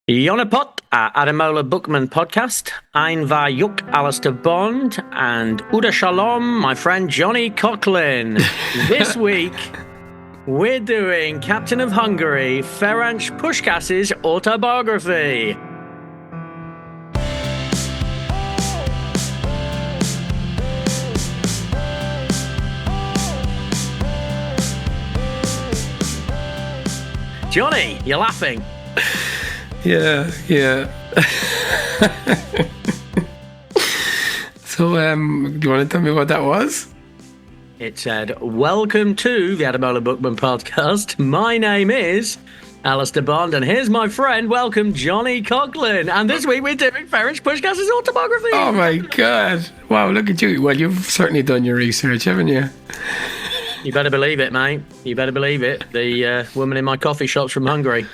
Jonapot, Adamola Bookman podcast. Ein Vayuk, Alistair Bond, and Uda Shalom, my friend Johnny Coughlin. This week, we're doing Captain of Hungary, Ferenc Puskás's autobiography. Johnny, you're laughing. Yeah. So, do you want to tell me what that was? It said, "Welcome to the Adamola Bookman podcast. My name is Alistair Bond, and here's my friend. Welcome, Johnny Coughlin. And this week we're doing Ferenc Puskás's autobiography." Oh my God! Wow, look at you. Well, you've certainly done your research, haven't you? You better believe it, mate. You better believe it. The woman in my coffee shop's from Hungary.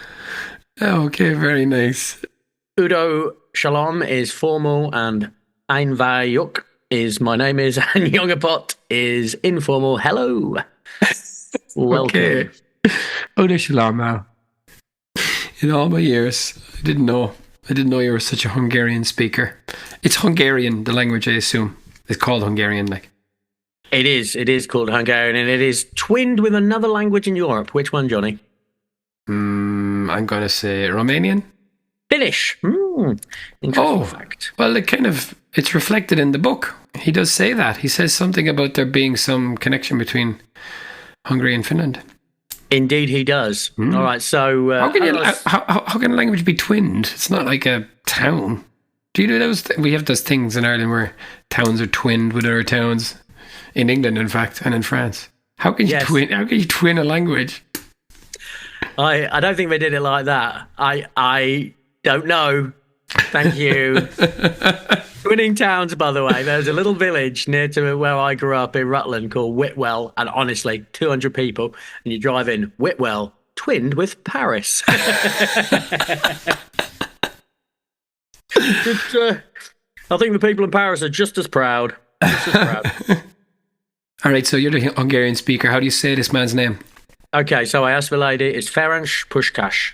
Okay, very nice. Udo Shalom is formal, and Ein Vayuk is my name is, and Jonapot is informal. Hello. Welcome. Okay. Udo Shalom, Al. In all my years, I didn't know you were such a Hungarian speaker. It's Hungarian, the language, I assume. It's called Hungarian, like. It is called Hungarian, and it is twinned with another language in Europe. Which one, Johnny? I'm going to say Romanian. Finnish. Interesting fact. Well, it's reflected in the book. He does say that. He says something about there being some connection between Hungary and Finland. Indeed, he does. All right, so... how can a language be twinned? It's not like a town. Do you do those? We have those things in Ireland where towns are twinned with other towns. In England, in fact, and in France. How can you twin a language? I don't think they did it like that. I don't know. Thank you. Twinning towns, by the way. There's a little village near to where I grew up in Rutland called Whitwell, and honestly, 200 people, and you drive in Whitwell, twinned with Paris. I think the people in Paris are just as proud. All right, so you're the Hungarian speaker. How do you say this man's name? Okay, so I asked the lady, it's Ferenc Puskás.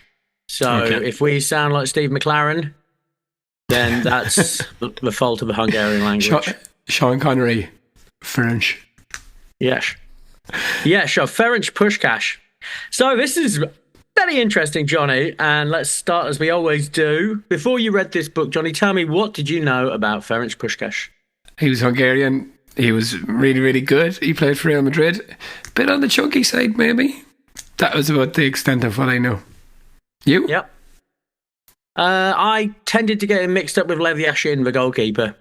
So if we sound like Steve McLaren, then that's the fault of the Hungarian language. Sean Connery, Ferenc. Yes. Yeah, sure, Ferenc Puskás. So this is very interesting, Johnny, and let's start as we always do. Before you read this book, Johnny, tell me, what did you know about Ferenc Puskás? He was Hungarian. He was really, really good. He played for Real Madrid. Bit on the chunky side, maybe. That was about the extent of what I know. You? Yep. I tended to get him mixed up with Lev Yashin, the goalkeeper.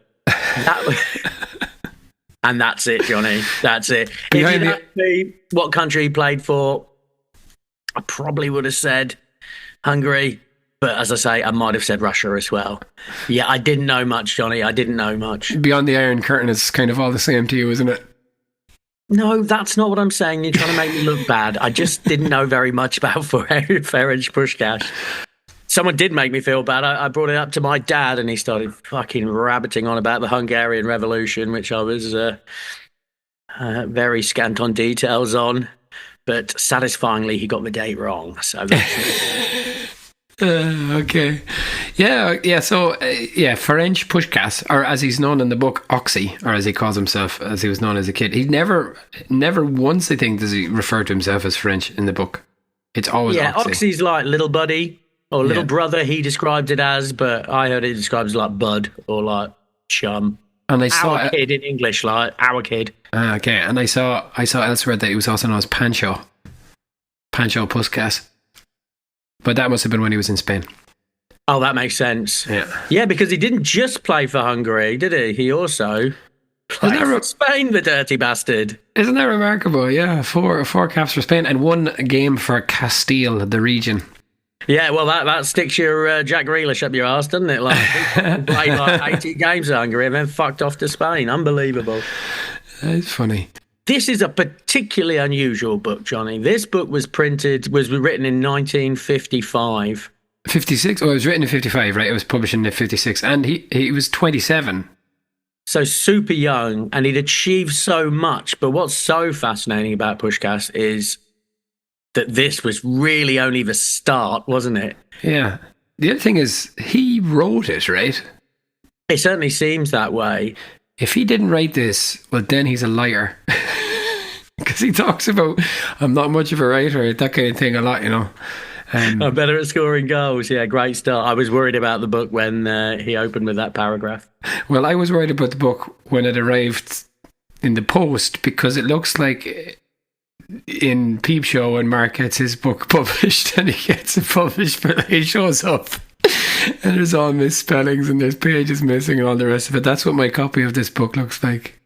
And that's it, Johnny. That's it. If you asked me what country he played for, I probably would have said Hungary. But as I say, I might have said Russia as well. Yeah, I didn't know much, Johnny. I didn't know much. Beyond the Iron Curtain is kind of all the same to you, isn't it? No, that's not what I'm saying. You're trying to make me look bad. I just didn't know very much about Ferenc Puskás. Someone did make me feel bad. I brought it up to my dad, and he started fucking rabbiting on about the Hungarian Revolution, which I was very scant on details on. But satisfyingly, he got the date wrong. So that's okay. Yeah. So, Ferenc Puskás, or as he's known in the book, Oxy, or as he calls himself, as he was known as a kid. He never once, I think, does he refer to himself as French in the book. It's always Oxy. Oxy's like little buddy or little brother. He described it as, but I heard it described as like bud or like chum. And I saw our kid in English, like our kid. Okay, and I saw elsewhere that he was also known as Pancho Puskás. But that must have been when he was in Spain. Oh, that makes sense. Yeah, because he didn't just play for Hungary, did he? He also played for Spain, the dirty bastard. Isn't that remarkable? Yeah, four caps for Spain and one game for Castile, the region. Yeah, well, that sticks your Jack Grealish up your arse, doesn't it? Like, he played like 80 games for Hungary and then fucked off to Spain. Unbelievable. It's funny. This is a particularly unusual book, Johnny. This book was written in 1955. 56? Oh, it was written in 55, right? It was published in 56. And he was 27. So super young, and he'd achieved so much. But what's so fascinating about Puskás is that this was really only the start, wasn't it? Yeah. the other thing is, he wrote it, right? It certainly seems that way. If he didn't write this, well, then he's a liar. Because he talks about, I'm not much of a writer, that kind of thing a lot, you know. I'm better at scoring goals. Yeah, great start. I was worried about the book when he opened with that paragraph. Well, I was worried about the book when it arrived in the post, because it looks like in Peep Show when Mark gets his book published and he gets it published, but he shows up and there's all misspellings and there's pages missing and all the rest of it. That's what my copy of this book looks like.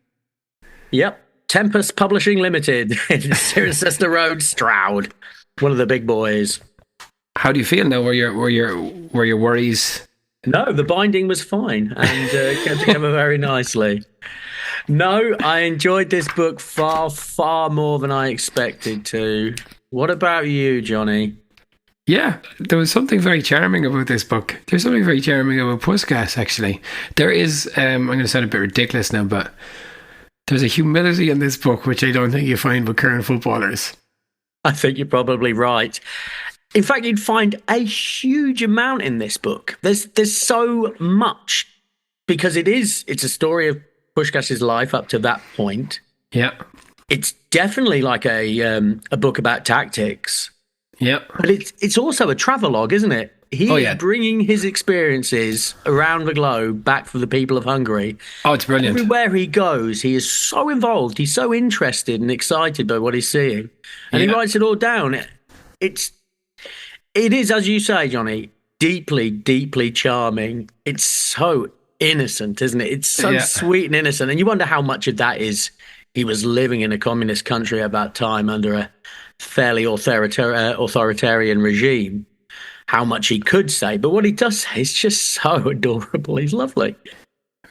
Yep. Tempest Publishing Limited in Cirencester Road, Stroud. One of the big boys. How do you feel now? Were your worries? No, the binding was fine and came together very nicely. No, I enjoyed this book far, far more than I expected to. What about you, Johnny? Yeah, there was something very charming about this book. There's something very charming about Puskás, actually. There is, I'm going to sound a bit ridiculous now, but there's a humility in this book which I don't think you find with current footballers. I think you're probably right. In fact, you'd find a huge amount in this book. There's so much, because it's a story of Puskás's life up to that point. Yeah. It's definitely like a book about tactics. Yeah. But it's also a travelogue, isn't it? He's bringing his experiences around the globe back for the people of Hungary. Oh, it's brilliant. Everywhere he goes, he is so involved. He's so interested and excited by what he's seeing. And he writes it all down. It is, as you say, Johnny, deeply, deeply charming. It's so innocent, isn't it? It's so sweet and innocent. And you wonder how much of that is he was living in a communist country at that time under a fairly authoritarian regime. How much he could say, but what he does say is just so adorable. He's lovely.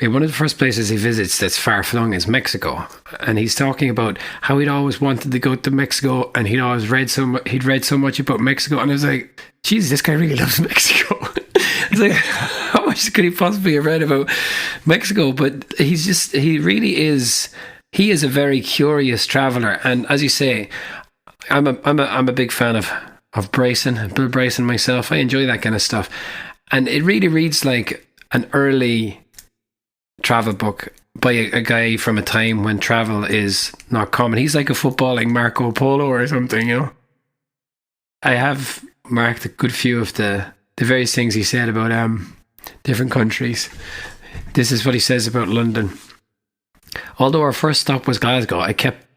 One of the first places he visits that's far-flung is Mexico, and he's talking about how he'd always wanted to go to Mexico, and he'd read so much about Mexico, and I was like, "Geez, this guy really loves Mexico." It's like, how much could he possibly have read about Mexico? But he really is. He is a very curious traveller, and as you say, I'm a big fan of Bryson, Bill Bryson myself. I enjoy that kind of stuff. And it really reads like an early travel book by a guy from a time when travel is not common. He's like a footballing Marco Polo or something, you know. I have marked a good few of the various things he said about different countries. This is what he says about London. Although our first stop was Glasgow, I kept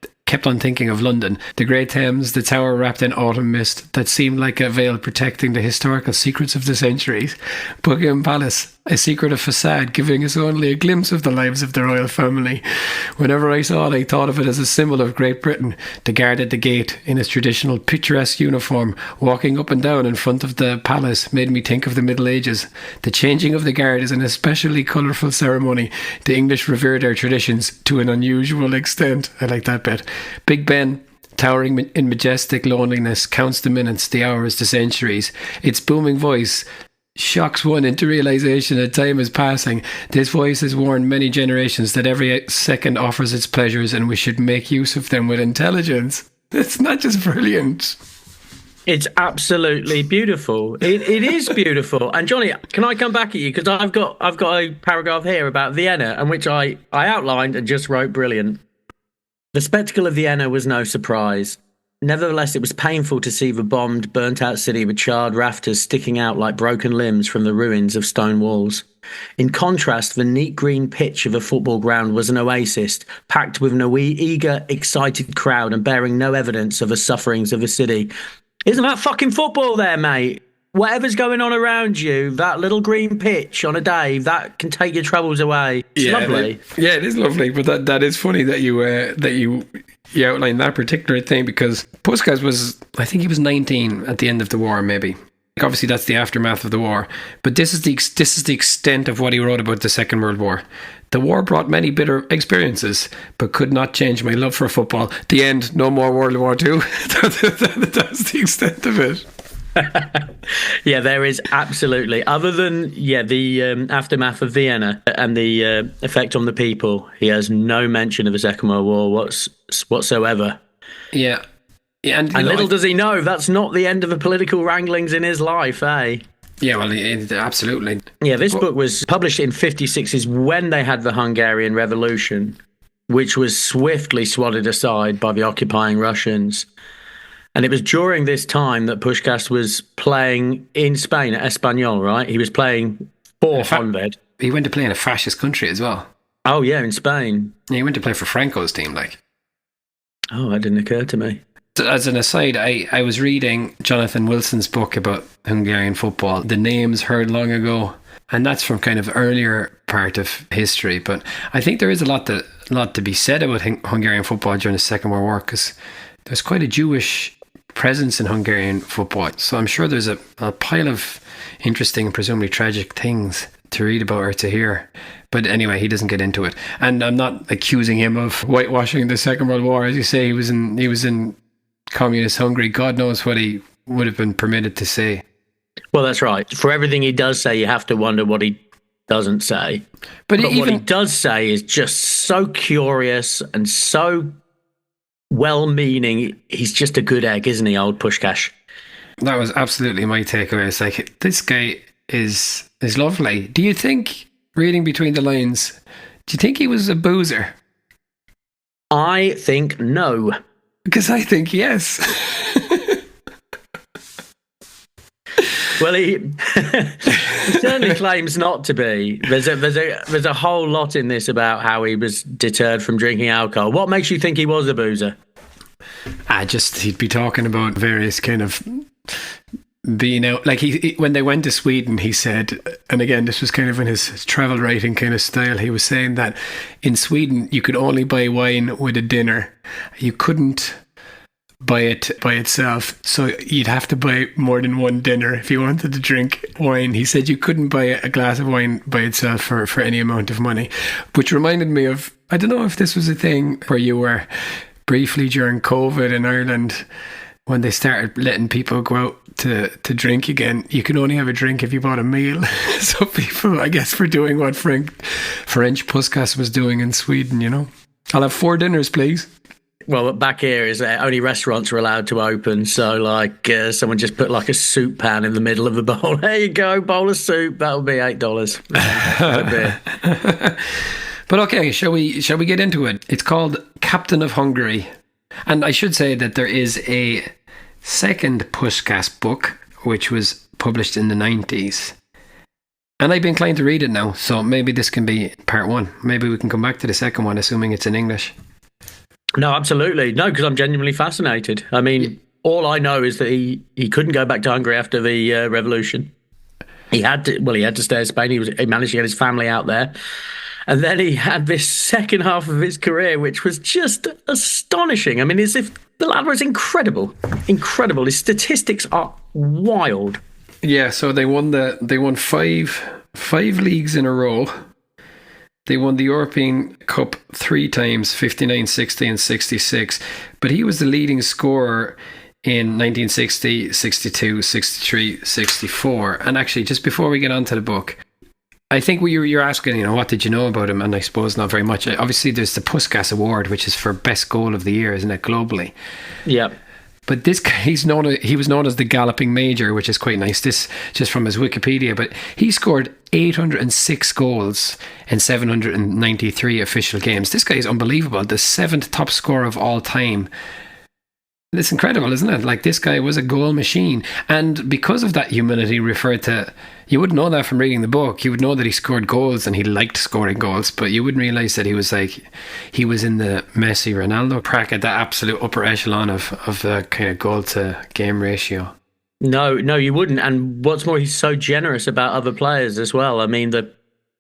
on thinking of London, the Great Thames, the tower wrapped in autumn mist that seemed like a veil protecting the historical secrets of the centuries. Buckingham Palace, a secretive facade giving us only a glimpse of the lives of the royal family. Whenever I saw it, I thought of it as a symbol of Great Britain. The guard at the gate, in his traditional picturesque uniform, walking up and down in front of the palace, made me think of the Middle Ages. The changing of the guard is an especially colourful ceremony. The English revere their traditions to an unusual extent. I like that bit. Big Ben, towering in majestic loneliness, counts the minutes, the hours, the centuries. Its booming voice shocks one into realization that time is passing. This voice has warned many generations that every second offers its pleasures and we should make use of them with intelligence. It's not just brilliant. It's absolutely beautiful. It is beautiful. And Johnny, can I come back at you? Because I've got a paragraph here about Vienna, and which I outlined and just wrote brilliant. The spectacle of Vienna was no surprise. Nevertheless, it was painful to see the bombed, burnt-out city with charred rafters sticking out like broken limbs from the ruins of stone walls. In contrast, the neat green pitch of a football ground was an oasis, packed with an eager, excited crowd and bearing no evidence of the sufferings of the city. Isn't that fucking football there, mate? Whatever's going on around you, that little green pitch on a day, that can take your troubles away. It's lovely. It is lovely. But that is funny that you outlined that particular thing, because Puskás was, I think he was 19 at the end of the war, maybe. Obviously, that's the aftermath of the war. But this is the extent of what he wrote about the Second World War. The war brought many bitter experiences, but could not change my love for football. The end. No more World War II. That's the extent of it. Yeah, there is absolutely. Other than the aftermath of Vienna and the effect on the people, he has no mention of the Second World War whatsoever. Yeah, and little does he know that's not the end of the political wranglings in his life, eh? Yeah, well, absolutely. Yeah, this book was published in 56 is when they had the Hungarian Revolution, which was swiftly swatted aside by the occupying Russians. And it was during this time that Puskás was playing in Spain at Espanyol, right? He was playing for Honved. He went to play in a fascist country as well. Oh, yeah, in Spain. Yeah, he went to play for Franco's team, like. Oh, that didn't occur to me. As an aside, I was reading Jonathan Wilson's book about Hungarian football, The Names Heard Long Ago, and that's from kind of earlier part of history. But I think there is a lot to be said about Hungarian football during the Second World War, because there's quite a Jewish presence in Hungarian football. So I'm sure there's a pile of interesting and presumably tragic things to read about or to hear. But anyway, he doesn't get into it. And I'm not accusing him of whitewashing the Second World War. As you say, he was in communist Hungary. God knows what he would have been permitted to say. Well, that's right. For everything he does say, you have to wonder what he doesn't say. But what he does say is just so curious and so well-meaning. He's just a good egg, isn't he, old Puskás? That was absolutely my takeaway. It's like, this guy is lovely. Do you think, reading between the lines, do you think he was a boozer? I think no. Because I think yes. Well, he certainly claims not to be. There's a whole lot in this about how he was deterred from drinking alcohol. What makes you think he was a boozer? He'd be talking about various kind of being out. Like he when they went to Sweden, he said, and again, this was kind of in his travel writing kind of style, he was saying that in Sweden, you could only buy wine with a dinner. You couldn't buy it by itself. So you'd have to buy more than one dinner if you wanted to drink wine. He said you couldn't buy a glass of wine by itself for any amount of money, which reminded me of, I don't know if this was a thing where you were briefly during COVID in Ireland, when they started letting people go out to drink again. You could only have a drink if you bought a meal. So people, I guess, were doing what Ferenc Puskás was doing in Sweden, you know. I'll have 4 dinners, please. Well, back here is only restaurants are allowed to open. So, like, someone just put like a soup pan in the middle of the bowl. There you go, bowl of soup. That'll be $8. But okay, shall we get into it? It's called Captain of Hungary. And I should say that there is a second Puskás book, which was published in the 90s. And I've been inclined to read it now, so maybe this can be part 1. Maybe we can come back to the second one, assuming it's in English. No, absolutely. No, because I'm genuinely fascinated. I mean, all I know is that he couldn't go back to Hungary after the revolution. He had to stay in Spain. He managed to get his family out there. And then he had this second half of his career, which was just astonishing. I mean, as if the lad was incredible. Incredible. His statistics are wild. Yeah, so they won five leagues in a row. They won the European Cup 3 times, 59, 60 and 66. But he was the leading scorer in 1960, 62, 63, 64. And actually, just before we get on to the book, I think you're asking, what did you know about him? And I suppose not very much. Obviously, there's the Puskás Award, which is for best goal of the year, isn't it, globally? Yeah. But this guy, he was known as the Galloping Major, which is quite nice. This just from his Wikipedia, but he scored 806 goals in 793 official games. This guy is unbelievable. The 7th top scorer of all time. It's incredible, isn't it? Like, this guy was a goal machine. And because of that humility referred to, you wouldn't know that from reading the book. You would know that he scored goals and he liked scoring goals, but you wouldn't realise that he was in the Messi Ronaldo bracket, that absolute upper echelon of the kind of goal to game ratio. No, you wouldn't. And what's more, he's so generous about other players as well. I mean,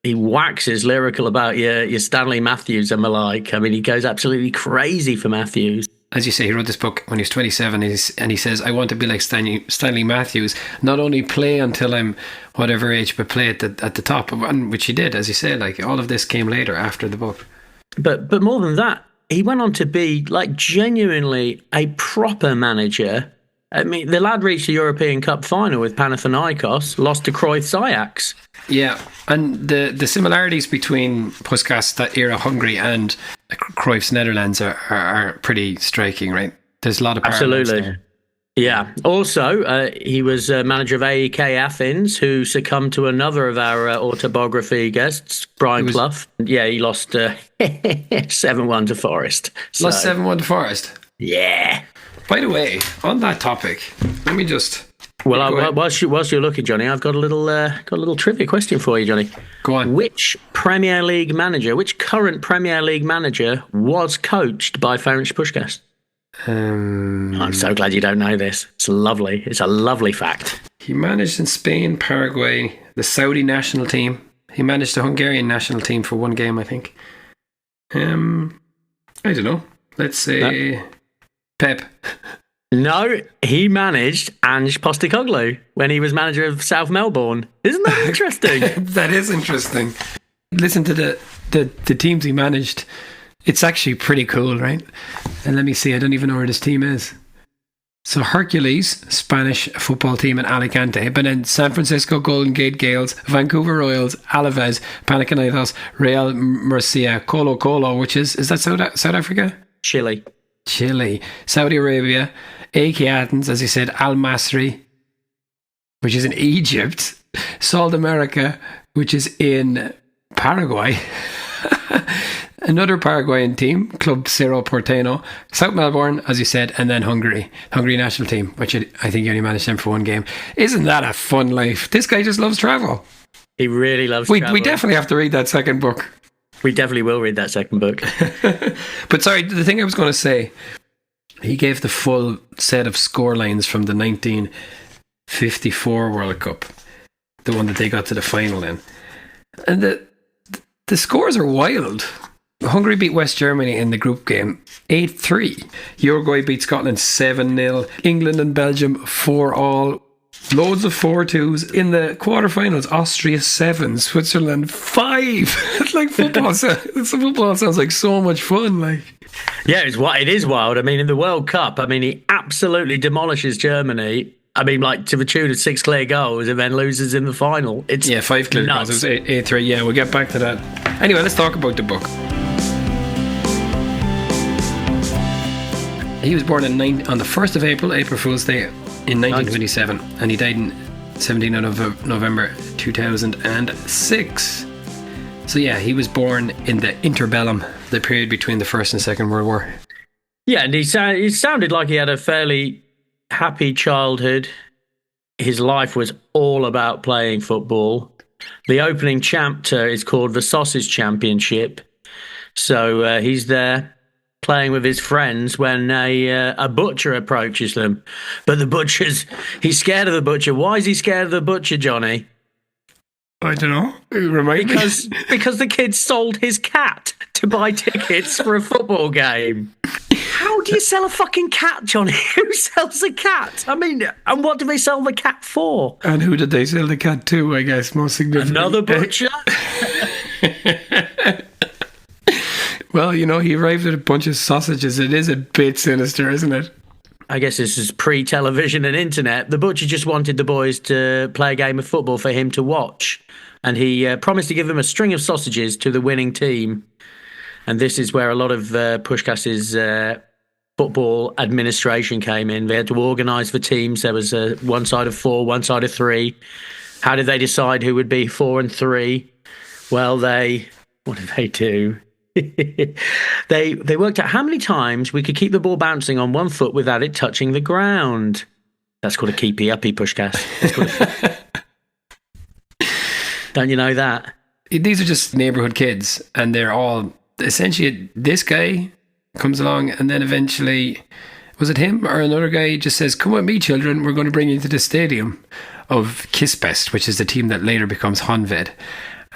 he waxes lyrical about your Stanley Matthews and the like. I mean, he goes absolutely crazy for Matthews. As you say, he wrote this book when he was 27, and he says, I want to be like Stanley Matthews, not only play until I'm whatever age, but play at the top, which he did, as you say. Like, all of this came later, after the book. But more than that, he went on to be, like, genuinely a proper manager. I mean, the lad reached the European Cup final with Panathinaikos, lost to Cruyff's Ajax. Yeah, and the similarities between Puskás, that era Hungary, and Cruyff's Netherlands are pretty striking, right? There's a lot of parallels there. Yeah. Also, he was manager of AEK Athens, who succumbed to another of our autobiography guests, Brian Clough. Yeah, he lost 7-1 to Forest. Lost 7-1 to Forest. Yeah. By the way, on that topic, let me just. Well, whilst you're looking, Johnny, I've got a little trivia question for you, Johnny. Go on. Which current Premier League manager was coached by Ferenc Puskás? I'm so glad you don't know this. It's lovely. It's a lovely fact. He managed in Spain, Paraguay, the Saudi national team. He managed the Hungarian national team for one game, I think. I don't know. Let's say Pep. No, he managed Ange Postecoglou when he was manager of South Melbourne. Isn't that interesting? That is interesting. Listen to the teams he managed. It's actually pretty cool, right? And let me see, I don't even know where this team is. So Hercules, Spanish football team in Alicante, but then San Francisco Golden Gate Gales, Vancouver Royals, Alaves, Panathinaikos, Real Murcia, Colo Colo, which is that South Africa? Chile, Saudi Arabia, AEK Athens, as you said, Al Masry, which is in Egypt, Salt America, which is in Paraguay. Another Paraguayan team, Club Cerro Porteño, South Melbourne, as you said, and then Hungary national team, which I think he only managed them for one game. Isn't that a fun life? This guy just loves travel. He really loves travel. We definitely have to read that second book. We definitely will read that second book. But sorry, the thing I was going to say, he gave the full set of score lines from the 1954 World Cup, the one that they got to the final in. And the scores are wild. Hungary beat West Germany in the group game 8-3. Uruguay beat Scotland 7-0. England and Belgium 4-all. Loads of 4-2s. In the quarterfinals, Austria 7, Switzerland 5. It's like football. Football sounds like so much fun. Like, yeah, it is wild. I mean, in the World Cup, he absolutely demolishes Germany. Like to the tune of 6 clear goals, and then loses in the final. It's 5 clear goals. It was 8-3. Yeah, we'll get back to that. Anyway, let's talk about the book. He was born on the 1st of April Fool's Day, in 1927, and he died on 17th of November 2006. So yeah, he was born in the interbellum, the period between the First and Second World War. Yeah, and he sounded like he had a fairly happy childhood. His life was all about playing football. The opening chapter is called The Sausage Championship. So he's there playing with his friends when a butcher approaches them. But he's scared of the butcher. Why is he scared of the butcher, Johnny? I don't know. Because the kid sold his cat to buy tickets for a football game. How do you sell a fucking cat, Johnny? Who sells a cat? And what do they sell the cat for? And who did they sell the cat to, I guess, most significantly? Another butcher? Well, he arrived at a bunch of sausages. It is a bit sinister, isn't it? I guess this is pre-television and internet. The butcher just wanted the boys to play a game of football for him to watch. And he promised to give them a string of sausages to the winning team. And this is where a lot of Puskás's football administration came in. They had to organise the teams. There was one side of 4, one side of 3. How did they decide who would be 4 and 3? Well, what did they do? They worked out how many times we could keep the ball bouncing on one foot without it touching the ground. That's called a keepy-uppy, Puskás. Don't you know that? These are just neighbourhood kids, and they're all essentially, this guy comes along, and then eventually, was it him or another guy just says, "Come with me, children, we're going to bring you to the stadium of Kispest," which is the team that later becomes Honved.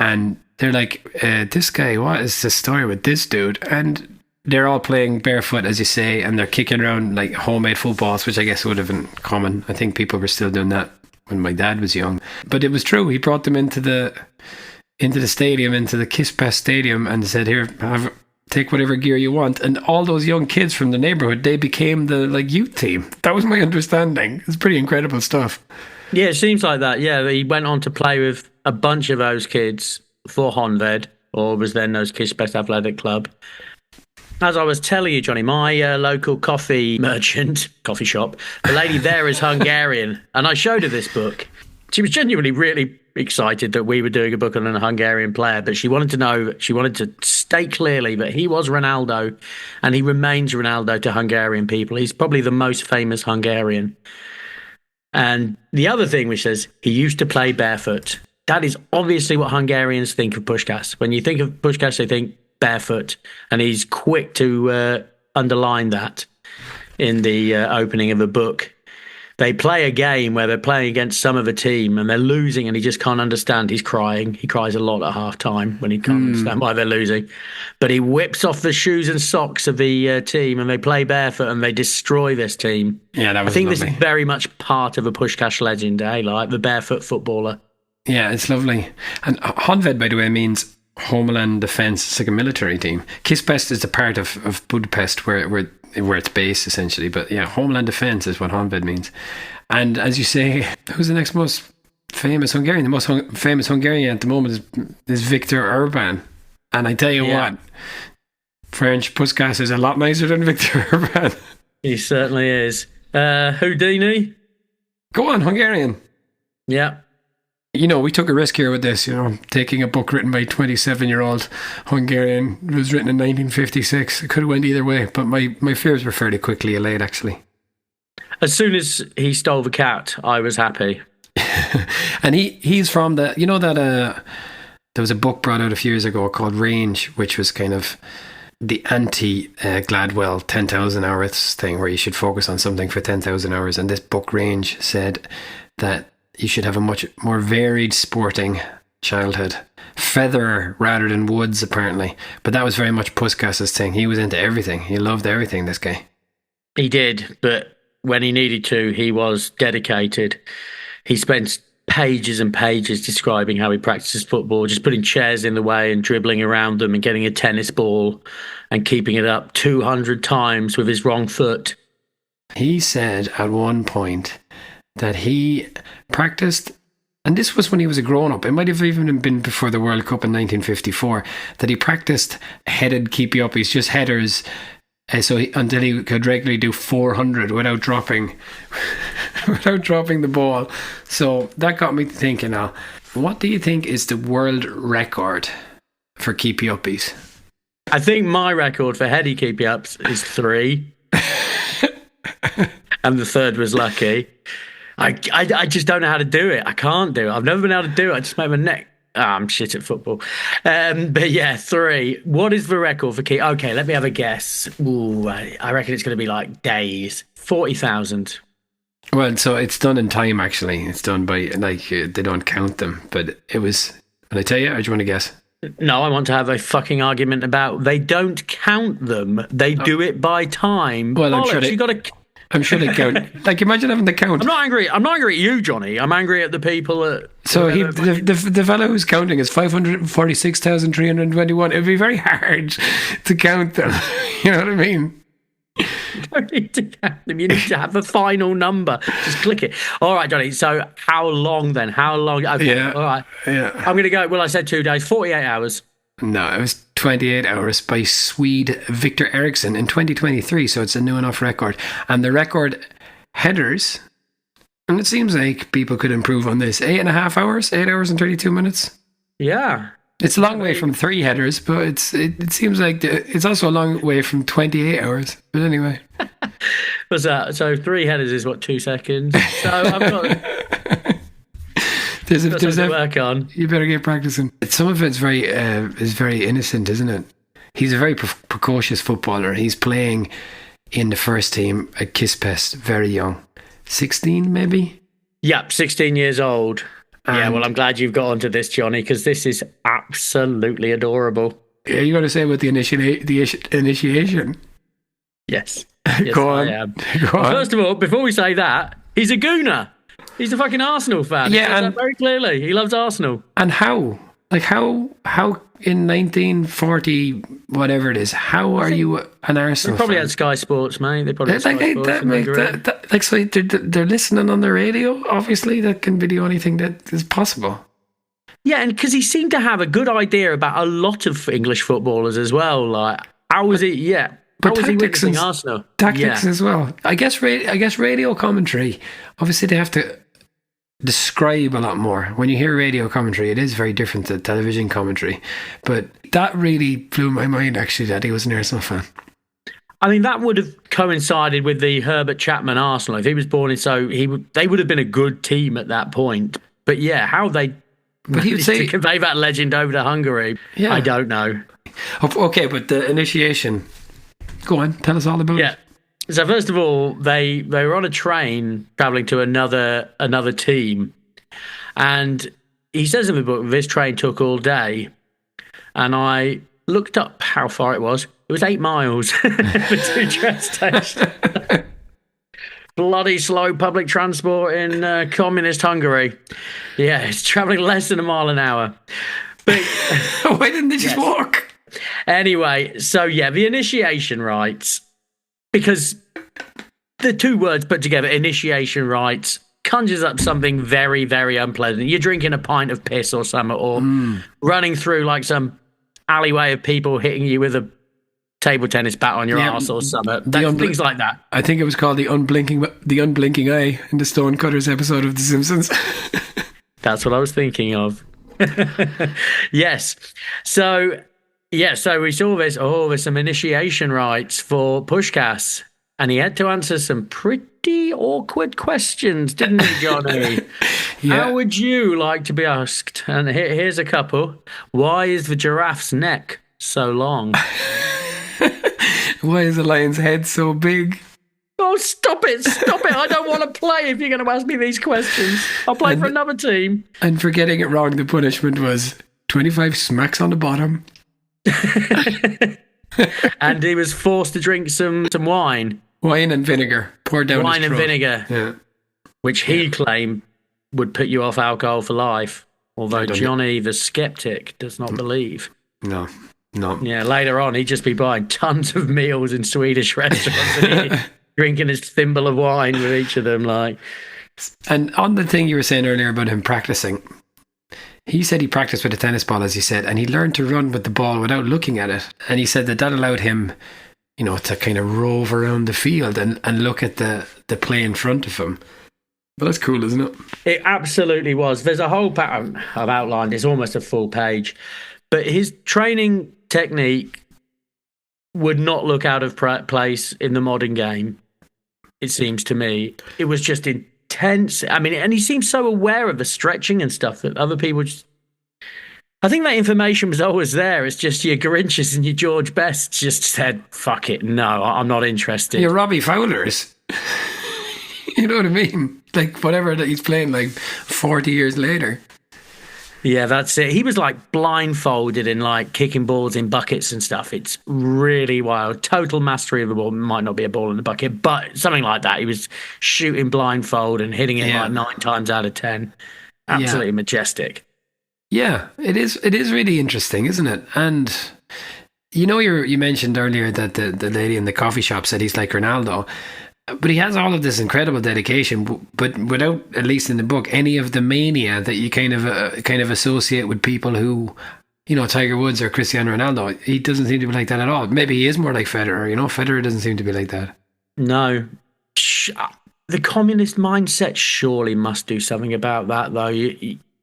And they're like, this guy, what is the story with this dude? And they're all playing barefoot, as you say, and they're kicking around like homemade footballs, which I guess would have been common. I think people were still doing that when my dad was young. But it was true. He brought them into the stadium, into the Kispest Stadium, and said, "Here, take whatever gear you want." And all those young kids from the neighbourhood, they became the youth team. That was my understanding. It's pretty incredible stuff. Yeah, it seems like that. Yeah, he went on to play with a bunch of those kids for Honved, or was then those Kispest Athletic Club. as I was telling you, Johnny, my local coffee shop, the lady there is Hungarian, and I showed her this book. She was genuinely really excited that we were doing a book on a Hungarian player, but she wanted to state clearly that he was Ronaldo, and he remains Ronaldo to Hungarian people. He's probably the most famous Hungarian. And the other thing which says he used to play barefoot. That is obviously what Hungarians think of Puskás. When you think of Puskás, they think barefoot, and he's quick to underline that in the opening of the book. They play a game where they're playing against some of a team and they're losing, and he just can't understand. He's crying. He cries a lot at half time when he can't understand why they're losing. But he whips off the shoes and socks of the team, and they play barefoot and they destroy this team. Yeah, that was I think lovely. This is very much part of a Puskás legend, like the barefoot footballer. Yeah, it's lovely. And Honvéd, by the way, means Homeland Defence. It's like a military team. Kispest is the part of Budapest where it's based, essentially. But yeah, Homeland Defence is what Honvéd means. And as you say, who's the next most famous Hungarian? The most famous Hungarian at the moment is Viktor Orbán. And I tell you what, Ferenc Puskás is a lot nicer than Viktor Orbán. He certainly is. Houdini? Go on, Hungarian. Yeah. You know, we took a risk here with this, taking a book written by a 27-year-old Hungarian. It was written in 1956. It could have went either way, but my fears were fairly quickly allayed, actually. As soon as he stole the cat, I was happy. And he's from there was a book brought out a few years ago called Range, which was kind of the anti-Gladwell 10,000 hours thing, where you should focus on something for 10,000 hours. And this book, Range, said that you should have a much more varied sporting childhood. Feather rather than woods, apparently. But that was very much Puskás's thing. He was into everything. He loved everything, this guy. He did, but when he needed to, he was dedicated. He spent pages and pages describing how he practices football, just putting chairs in the way and dribbling around them and getting a tennis ball and keeping it up 200 times with his wrong foot. He said at one point that he practiced, and this was when he was a grown-up, it might have even been before the World Cup in 1954, that he practiced headed keepy-uppies, just headers, until he could regularly do 400 without dropping the ball. So that got me thinking now, what do you think is the world record for keepy-uppies? I think my record for heady keepy-ups is 3. And the third was lucky. I just don't know how to do it. I can't do it. I've never been able to do it. I just made my neck. I'm shit at football. But yeah, 3. What is the record for keep? Okay, let me have a guess. Ooh, I reckon it's going to be like days. 40,000. Well, so it's done in time, actually. It's done by, they don't count them. But it was, can I tell you, or do you want to guess? No, I want to have a fucking argument about they don't count them. They do it by time. Well, Bollocks, I'm sure they count. Like, imagine having to count. I'm not angry at you, Johnny. I'm angry at the people at... So the fellow who's counting is 546,321. It'd be very hard to count them. You know what I mean? You don't need to count them. You need to have a final number. Just click it. All right, Johnny. So how long then? How long? Okay, yeah. All right. Yeah. I'm going to go... Well, I said 2 days. 48 hours. No, it was 28 hours by Swede Victor Eriksson in 2023, so it's a new enough record. And the record headers, and it seems like people could improve on this, 8.5 hours, 8 hours and 32 minutes. Yeah. It's a long way from 3 headers, but it seems like it's also a long way from 28 hours. But anyway. What's that? So 3 headers is what, 2 seconds? So I've got... There's a work on. You better get practicing. Some of it's very innocent, isn't it? He's a very precocious footballer. He's playing in the first team at Kispest, very young, 16 maybe. Yep, 16 years old. Yeah, well, I'm glad you've got onto this, Johnny, because this is absolutely adorable. Yeah, you got to say about the initiation. Yes. Go on. I am. First of all, before we say that, he's a gooner. He's a fucking Arsenal fan. Yeah, and very clearly, he loves Arsenal. And how? Like how in 1940 whatever it is? How are you an Arsenal? They probably fan? had Sky Sports, mate. They probably had Sky Sports. So they're listening on the radio. Obviously, that can be the only thing that is possible. Yeah, and because he seemed to have a good idea about a lot of English footballers as well. Like How was he? Yeah. But How was he tactics witnessing Arsenal? Tactics as well. I guess radio commentary. Obviously, they have to describe a lot more. When you hear radio commentary, it is very different to television commentary. But that really blew my mind, actually, that he was an Arsenal fan. I mean, that would have coincided with the Herbert Chapman Arsenal. If he was born in, they would have been a good team at that point. But yeah, how they managed to convey that legend over to Hungary, I don't know. Okay, but the initiation. Go on, tell us all about it. Yeah. So first of all, they were on a train traveling to another team, and he says in the book this train took all day, and I looked up how far it was. It was 8 miles for 2 train stations. Bloody slow public transport in communist Hungary. Yeah, it's traveling less than a mile an hour. But why didn't they just walk? Anyway, so yeah, the initiation rites, because the 2 words put together, initiation rites, conjures up something very, very unpleasant. You're drinking a pint of piss or something, or running through like some alleyway of people hitting you with a table tennis bat on your arse or something. Things like that. I think it was called the unblinking eye in the Stonecutters episode of The Simpsons. That's what I was thinking of. Yes. So we saw this. There's some initiation rites for Puskás, and he had to answer some pretty awkward questions, didn't he, Johnny? Yeah. How would you like to be asked? And here's a couple. Why is the giraffe's neck so long? Why is the lion's head so big? Oh, stop it. I don't want to play if you're going to ask me these questions. I'll play for another team. And for getting it wrong, the punishment was 25 smacks on the bottom. And he was forced to drink some wine. Wine and vinegar poured down his throat. Wine and vinegar, which he claimed would put you off alcohol for life. Although Johnny, the skeptic, does not believe. No. Yeah, later on, he'd just be buying tons of meals in Swedish restaurants and drinking his thimble of wine with each of them. And on the thing you were saying earlier about him practicing, he said he practiced with a tennis ball, as he said, and he learned to run with the ball without looking at it. And he said that allowed him, to kind of rove around the field and look at the play in front of him. But that's cool, isn't it? It absolutely was. There's a whole pattern I've outlined. It's almost a full page. But his training technique would not look out of place in the modern game, it seems to me. It was just intense. I mean, and he seems so aware of the stretching and stuff that other people just... I think that information was always there. It's just your Grinches and your George Bests just said, fuck it, no, I'm not interested. Your Robbie Fowlers. You know what I mean? Like, whatever that he's playing, 40 years later. Yeah, that's it. He was blindfolded and kicking balls in buckets and stuff. It's really wild. Total mastery of the ball. Might not be a ball in the bucket, but something like that. He was shooting blindfold and hitting it 9 times out of 10. Absolutely majestic. Yeah, it is really interesting, isn't it? And you mentioned earlier that the lady in the coffee shop said he's like Ronaldo. But he has all of this incredible dedication, but without, at least in the book, any of the mania that you kind of associate with people who, Tiger Woods or Cristiano Ronaldo. He doesn't seem to be like that at all. Maybe he is more like Federer. Federer doesn't seem to be like that. No. The communist mindset surely must do something about that, though.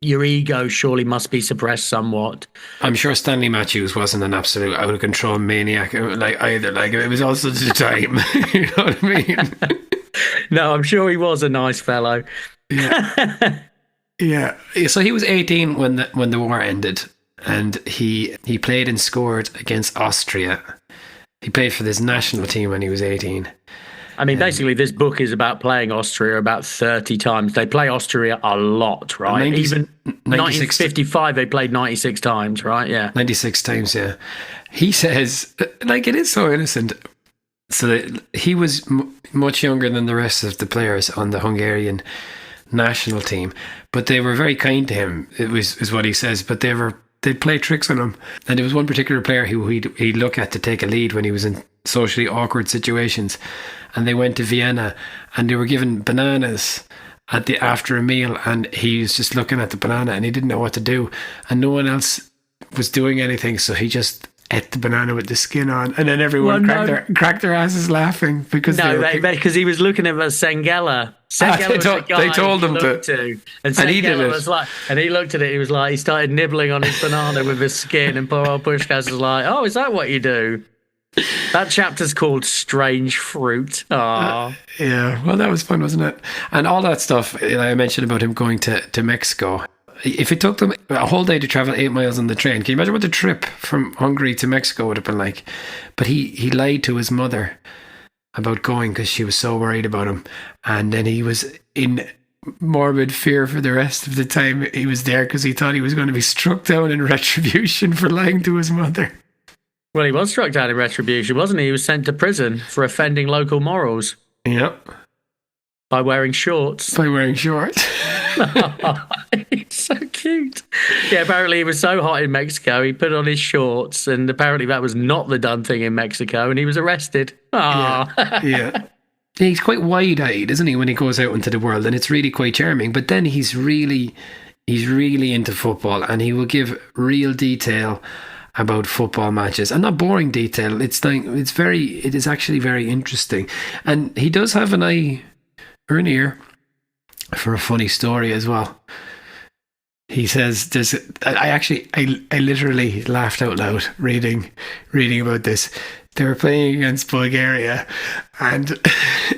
Your ego surely must be suppressed somewhat. I'm sure Stanley Matthews wasn't an absolute out of control maniac either. It was also the time. You know what I mean? No, I'm sure he was a nice fellow. Yeah. Yeah. So he was 18 when the war ended, and he played and scored against Austria. He played for this national team when he was 18. I mean, basically, this book is about playing Austria about 30 times. They play Austria a lot, right? Even 1955, they played 96 times, right? Yeah. 96 times, yeah. He says, it is so innocent. So that he was much younger than the rest of the players on the Hungarian national team, but they were very kind to him, is what he says, but they'd play tricks on him. And there was one particular player who he'd look at to take a lead when he was in socially awkward situations. And they went to Vienna and they were given bananas after a meal, and he was just looking at the banana and he didn't know what to do, and no one else was doing anything, so he just ate the banana with the skin on, and then everyone cracked their asses laughing because because he was looking at Sengela. They told him to, and he did it. Was like, and he looked at it. He was like, he started nibbling on his banana with his skin, and poor old Puskás was like, "Oh, is that what you do?" That chapter's called Strange Fruit. Yeah, well, that was fun, wasn't it? And all that stuff I mentioned about him going to Mexico. If it took them a whole day to travel 8 miles on the train, can you imagine what the trip from Hungary to Mexico would have been like? But he lied to his mother about going because she was so worried about him. And then he was in morbid fear for the rest of the time he was there because he thought he was going to be struck down in retribution for lying to his mother. Well, he was struck down in retribution, wasn't he? He was sent to prison for offending local morals. Yep. By wearing shorts. He's so cute. Yeah, apparently he was so hot in Mexico, he put on his shorts, and apparently that was not the done thing in Mexico, and he was arrested. Yeah. He's quite wide-eyed, isn't he, when he goes out into the world, and it's really quite charming. But then he's really into football, and he will give real detail about football matches, and not boring detail. It is actually very interesting, and he does have an eye or an ear for a funny story as well. He says I literally laughed out loud reading about this. They were playing against Bulgaria, and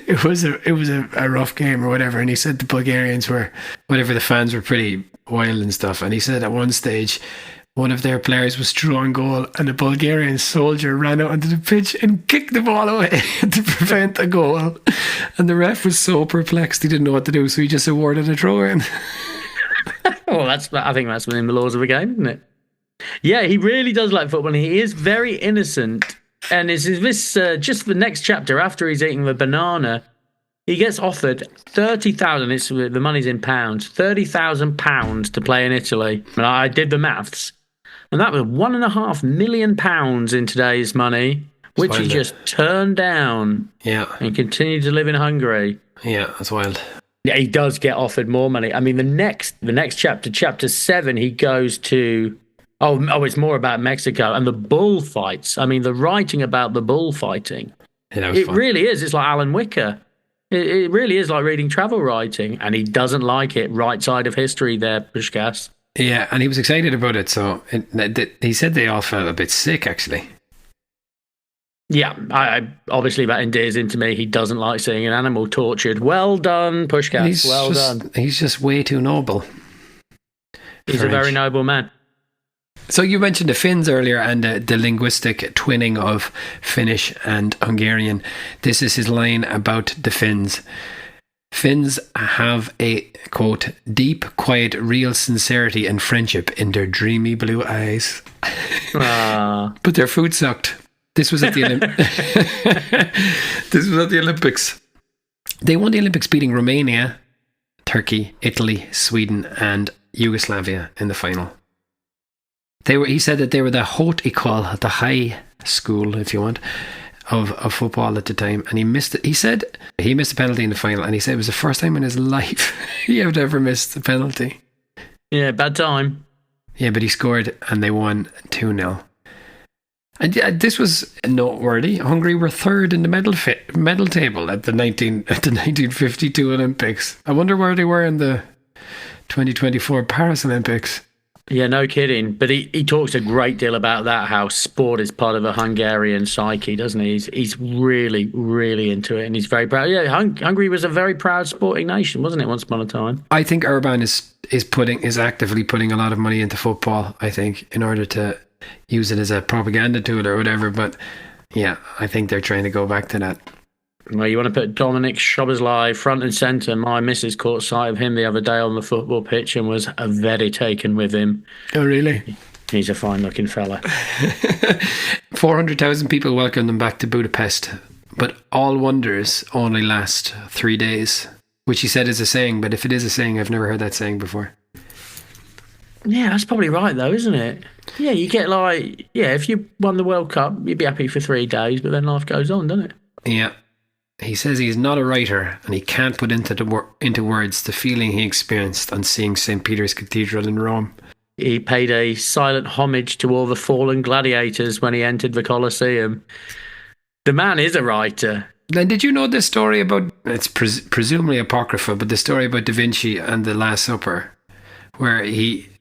it was a rough game or whatever, and he said the Bulgarians were, whatever, the fans were pretty wild and stuff, and he said at one stage one of their players was through on goal, and a Bulgarian soldier ran out onto the pitch and kicked the ball away to prevent a goal. And the ref was so perplexed he didn't know what to do, so he just awarded a throw-in. Well, I think that's within the laws of the game, isn't it? Yeah, he really does like football. And he is very innocent. And is this just the next chapter after he's eating the banana? He gets offered 30,000. The money's in pounds. £30,000 to play in Italy. And I did the maths. And that was £1.5 million in today's money, which he just turned down. Yeah. And continued to live in Hungary. Yeah, that's wild. Yeah, he does get offered more money. I mean, the next chapter, chapter 7, he goes to... Oh, it's more about Mexico and the bullfights. I mean, the writing about the bullfighting. Yeah, it fun. Really is. It's like Alan Wicker. It really is like reading travel writing. And he doesn't like it. Right side of history there, Puskás. Yeah, and he was excited about it. So he said they all felt a bit sick, actually. Yeah, obviously that endears him to me. He doesn't like seeing an animal tortured. Well done, Puskás. Well done. He's just way too noble. He's a very noble man. So you mentioned the Finns earlier and the linguistic twinning of Finnish and Hungarian. This is his line about the Finns. Finns have a, quote, deep, quiet, real sincerity and friendship in their dreamy blue eyes. But their food sucked. This was at the Olympics. They won the Olympics beating Romania, Turkey, Italy, Sweden and Yugoslavia in the final. He said that they were the haute école, the high school, if you want, of football at the time, and he missed it. He said he missed a penalty in the final, and he said it was the first time in his life he had ever missed a penalty. Yeah, bad time. Yeah, but he scored, and they won 2-0. And yeah, this was noteworthy. Hungary were third in the medal table at the 1952 Olympics. I wonder where they were in the 2024 Paris Olympics. Yeah, no kidding. But he talks a great deal about that, how sport is part of a Hungarian psyche, doesn't he? He's really, really into it, and he's very proud. Yeah, Hungary was a very proud sporting nation, wasn't it, once upon a time? I think Orbán is actively putting a lot of money into football, I think, in order to use it as a propaganda tool or whatever. But yeah, I think they're trying to go back to that. Well, you want to put Dominic Szoboszlai front and centre. My missus caught sight of him the other day on the football pitch and was very taken with him. Oh, really? He's a fine-looking fella. 400,000 people welcomed him back to Budapest, but all wonders only last 3 days, which he said is a saying, but if it is a saying, I've never heard that saying before. Yeah, that's probably right, though, isn't it? Yeah, you get if you won the World Cup, you'd be happy for 3 days, but then life goes on, doesn't it? Yeah. He says he's not a writer and he can't put into words the feeling he experienced on seeing St. Peter's Cathedral in Rome. He paid a silent homage to all the fallen gladiators when he entered the Colosseum. The man is a writer. Then did you know this story about, it's presumably apocryphal, but the story about Da Vinci and the Last Supper, where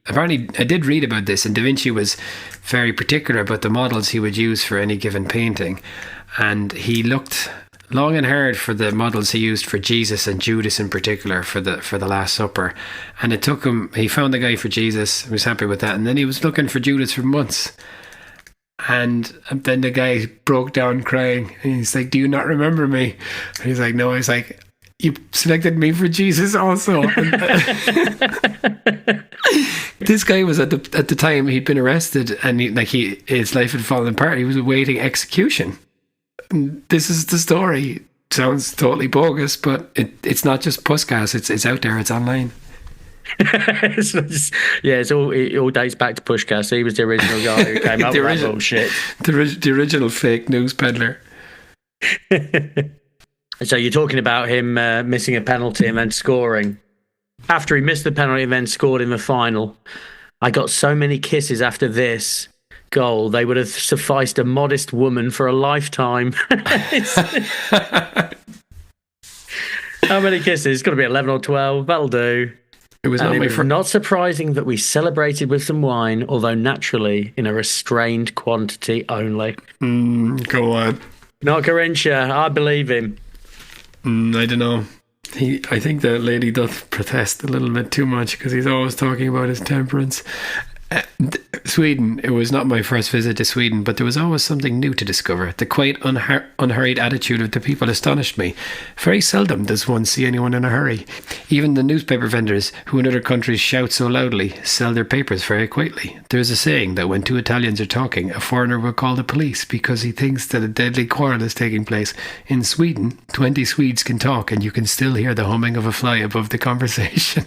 apparently, I did read about this, and Da Vinci was very particular about the models he would use for any given painting. And he looked long and hard for the models he used for Jesus and Judas in particular for the Last Supper. And it took him, he found the guy for Jesus, he was happy with that, and then he was looking for Judas for months. And then the guy broke down crying, and he's like, "Do you not remember me?" And he's like, "No." He's like, "You selected me for Jesus also." This guy was at the time he'd been arrested, and his life had fallen apart. He was awaiting execution. And this is the story. Sounds totally bogus, but it's not just Puskás. It's out there. It's online. It all dates back to Puskás. He was the original guy who came up with that bullshit. The original fake news peddler. So you're talking about him missing a penalty and then scoring. After he missed the penalty and then scored in the final, "I got so many kisses after this goal, they would have sufficed a modest woman for a lifetime." How many kisses? It's got to be 11 or 12. That'll do. It was not surprising that we celebrated with some wine, although naturally in a restrained quantity only. Go on. Not Garincha. I believe him. I don't know. I think the lady doth protest a little bit too much because he's always talking about his temperance. Sweden, it was not my first visit to Sweden, but there was always something new to discover. The quite unhurried attitude of the people astonished me. Very seldom does one see anyone in a hurry. Even the newspaper vendors, who in other countries shout so loudly, sell their papers very quietly. There is a saying that when two Italians are talking, a foreigner will call the police because he thinks that a deadly quarrel is taking place. In Sweden, 20 Swedes can talk and you can still hear the humming of a fly above the conversation.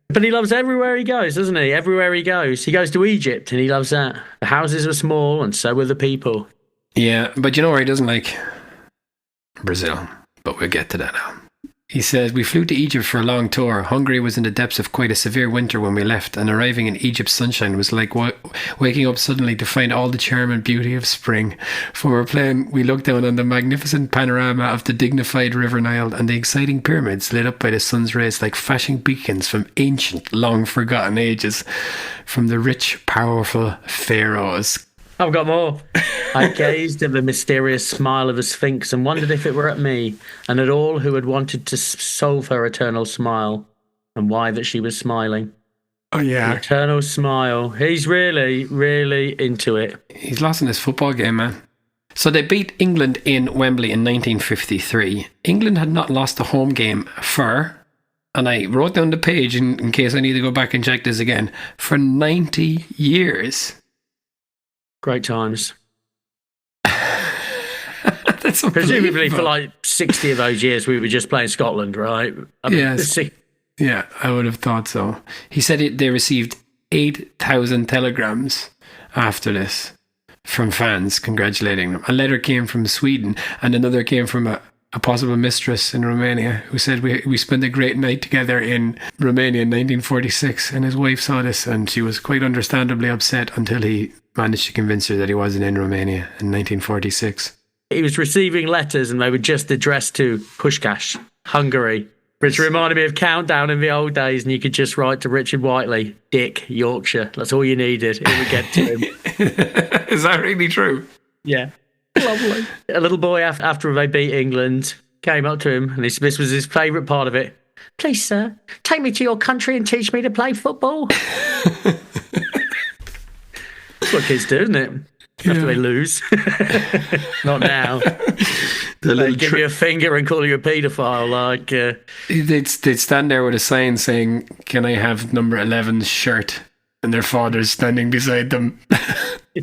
But he loves everywhere he goes, doesn't he? Everywhere he goes. He goes to Egypt and he loves that. The houses were small and so were the people. Yeah, but you know where he doesn't like? Brazil. But we'll get to that now. He says, "We flew to Egypt for a long tour. Hungary was in the depths of quite a severe winter when we left, and arriving in Egypt's sunshine was like waking up suddenly to find all the charm and beauty of spring. From our plane, we looked down on the magnificent panorama of the dignified River Nile and the exciting pyramids lit up by the sun's rays like flashing beacons from ancient, long-forgotten ages, from the rich, powerful pharaohs." I've got more. "I gazed at the mysterious smile of the Sphinx and wondered if it were at me and at all who had wanted to solve her eternal smile and why that she was smiling." Oh, yeah. The eternal smile. He's really, really into it. He's lost in his football game, man. So they beat England in Wembley in 1953. England had not lost a home game and I wrote down the page in case I need to go back and check this again, for 90 years. Great times. That's presumably for like 60 of those years we were just playing Scotland, right? Yes. Yeah, I would have thought so. He said they received 8,000 telegrams after this from fans congratulating them. A letter came from Sweden and another came from a possible mistress in Romania who said we spent a great night together in Romania in 1946, and his wife saw this and she was quite understandably upset until he managed to convince her that he wasn't in Romania in 1946. He was receiving letters and they were just addressed to Puskás, Hungary, which reminded me of Countdown in the old days, and you could just write to Richard Whiteley, Dick, Yorkshire. That's all you needed. It would get to him. Is that really true? Yeah. Lovely. A little boy, after they beat England, came up to him, and this was his favourite part of it. "Please, sir, take me to your country and teach me to play football." That's what kids do, isn't it? After they lose. Not now. They give you a finger and call you a paedophile. They'd stand there with a sign saying, "Can I have number 11's shirt?" And their father's standing beside them.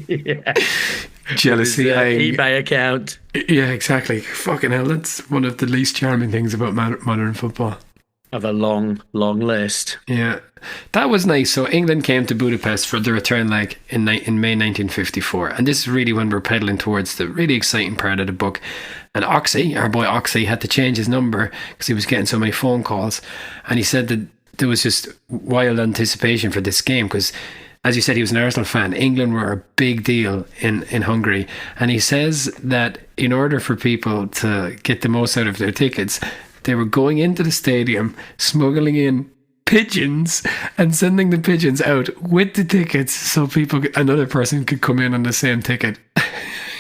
Yeah. Jealousy. eBay account. Yeah, exactly. Fucking hell, that's one of the least charming things about modern football. Of a long, long list. Yeah, that was nice. So England came to Budapest for the return leg in May 1954, and this is really when we're pedaling towards the really exciting part of the book. And Oxy, our boy Oxy, had to change his number because he was getting so many phone calls, and he said that there was just wild anticipation for this game because, as you said, he was an Arsenal fan. England were a big deal in Hungary. And he says that in order for people to get the most out of their tickets, they were going into the stadium, smuggling in pigeons and sending the pigeons out with the tickets so another person could come in on the same ticket.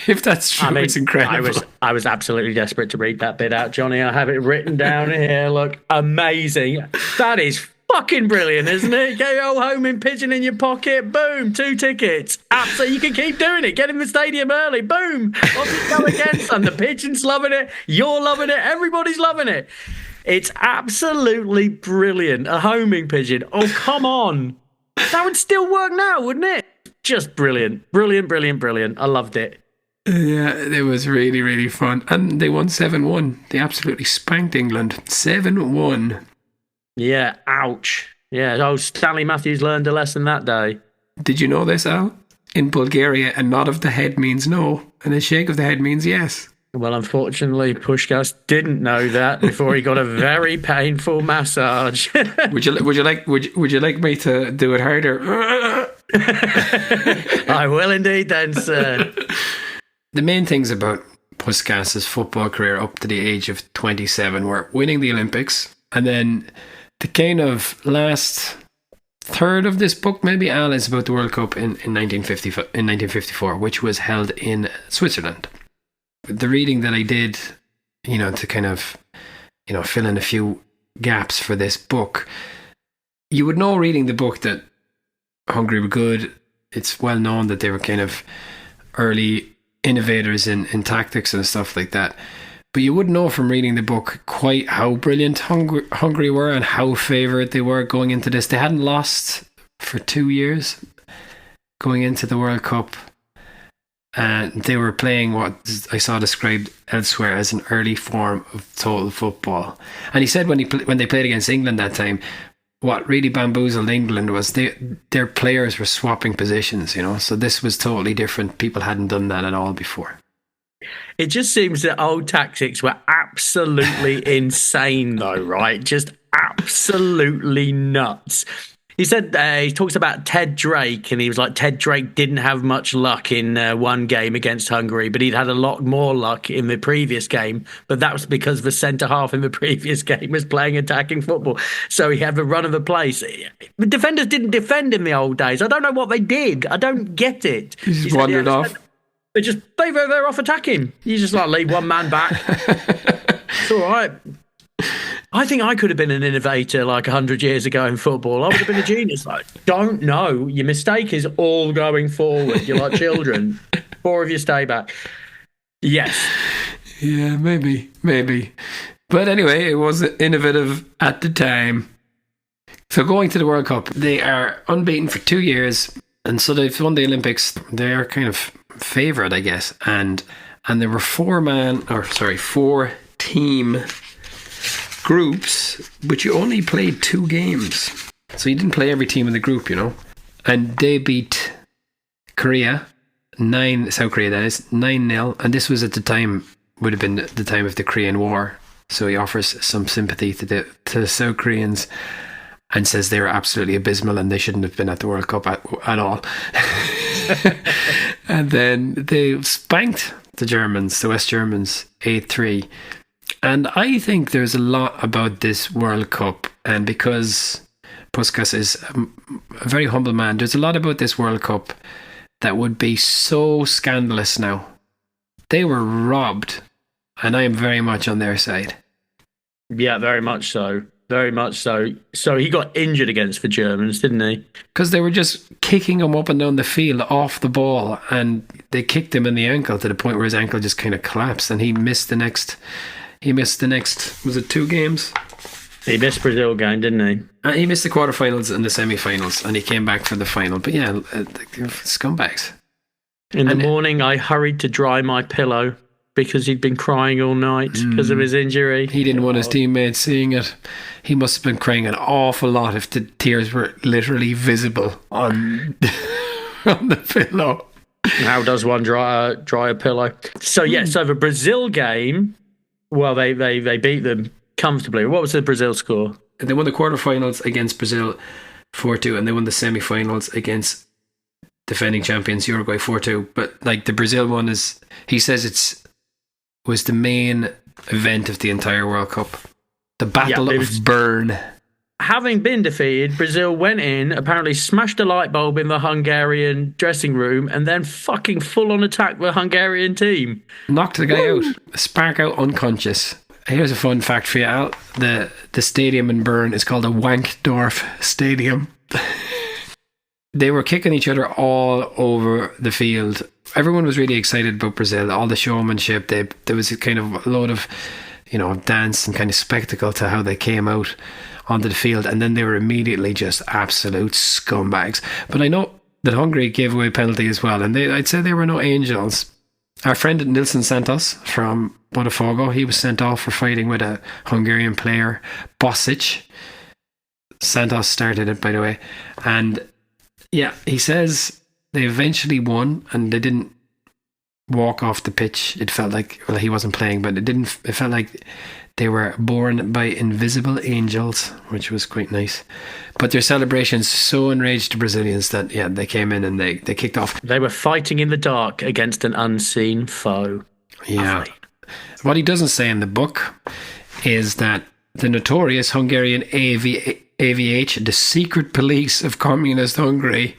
If that's true, it's incredible. I was absolutely desperate to read that bit out, Johnny. I have it written down here. Look, amazing. That is fucking brilliant, isn't it? Get your old homing pigeon in your pocket. Boom, 2 tickets. Absolutely, you can keep doing it. Get in the stadium early. Boom. Off you go again, son. The pigeon's loving it. You're loving it. Everybody's loving it. It's absolutely brilliant. A homing pigeon. Oh, come on. That would still work now, wouldn't it? Just brilliant. Brilliant, brilliant, brilliant. I loved it. Yeah, it was really, really fun. And they won 7-1. They absolutely spanked England. 7-1. Yeah, ouch. Yeah, Stanley Matthews learned a lesson that day. Did you know this, Al? In Bulgaria, a nod of the head means no, and a shake of the head means yes. Well, unfortunately, Puskás didn't know that before he got a very painful massage. Would you like me to do it harder? I will indeed, then, sir. The main things about Puskás's football career up to the age of 27 were winning the Olympics, and then the kind of last third of this book, maybe, Al, is about the World Cup in 1954, which was held in Switzerland. The reading that I did, to kind of, fill in a few gaps for this book, you would know reading the book that Hungary were good. It's well known that they were kind of early innovators in tactics and stuff like that. But you wouldn't know from reading the book quite how brilliant Hungary were and how favoured they were going into this. They hadn't lost for 2 years going into the World Cup. And they were playing what I saw described elsewhere as an early form of total football. And he said when they played against England that time, what really bamboozled England was their players were swapping positions, So this was totally different. People hadn't done that at all before. It just seems that old tactics were absolutely insane, though, right? Just absolutely nuts. He said he talks about Ted Drake, and he was like, Ted Drake didn't have much luck in one game against Hungary, but he'd had a lot more luck in the previous game. But that was because the centre half in the previous game was playing attacking football. So he had the run of the place. The defenders didn't defend in the old days. I don't know what they did. I don't get it. He just wandered off. They're off attacking. You just leave one man back. It's all right. I think I could have been an innovator 100 years ago in football. I would have been a genius. Don't know. Your mistake is all going forward. You're like children. 4 of you stay back. Yes. Yeah, maybe. But anyway, it was innovative at the time. So going to the World Cup, they are unbeaten for 2 years. And so they've won the Olympics. They are kind of favoured, I guess. And there were 4 team groups, but you only played 2 games. So you didn't play every team in the group, And they beat Korea, South Korea that is, 9-0. And this was at the time, would have been the time of the Korean War. So he offers some sympathy to the South Koreans and says they were absolutely abysmal and they shouldn't have been at the World Cup at all. And then they spanked the West Germans, 8-3. And I think there's a lot about this World Cup, and because Puskás is a very humble man, there's a lot about this World Cup that would be so scandalous now. They were robbed, and I am very much on their side. Yeah, very much so. Very much so. So he got injured against the Germans, didn't he? Because they were just kicking him up and down the field off the ball, and they kicked him in the ankle to the point where his ankle just kind of collapsed, and he missed the next, was it 2 games? He missed Brazil game, didn't he? He missed the quarterfinals and the semi-finals, and he came back for the final. But yeah, scumbags. In the morning, I hurried to dry my pillow because he'd been crying all night because of his injury. He didn't want his teammates seeing it. He must have been crying an awful lot if the tears were literally visible on the pillow. How does one dry a pillow? So so the Brazil game, well, they beat them comfortably. What was the Brazil score? they won the quarterfinals against Brazil 4-2, and they won the semi-finals against defending champions Uruguay 4-2. But like the Brazil one he says was the main event of the entire World Cup. The Battle of Bern. Having been defeated, Brazil went in, apparently smashed a light bulb in the Hungarian dressing room, and then fucking full-on attacked the Hungarian team. Knocked the guy out. Spark out unconscious. Here's a fun fact for you, Al. The stadium in Bern is called a Wankdorf Stadium. They were kicking each other all over the field. Everyone was really excited about Brazil. All the showmanship. There was a kind of a load of, dance and kind of spectacle to how they came out onto the field, and then they were immediately just absolute scumbags. But I know that Hungary gave away a penalty as well, and I'd say they were no angels. Our friend Nilson Santos from Botafogo, he was sent off for fighting with a Hungarian player, Bosic. Santos started it, by the way. And yeah, he says they eventually won, and they didn't walk off the pitch. It felt like, well, he wasn't playing, but it felt like they were born by invisible angels, which was quite nice. But their celebrations so enraged the Brazilians that, yeah, they came in and they kicked off. They were fighting in the dark against an unseen foe. Yeah. Lovely. What he doesn't say in the book is that the notorious Hungarian AVH, the secret police of communist Hungary,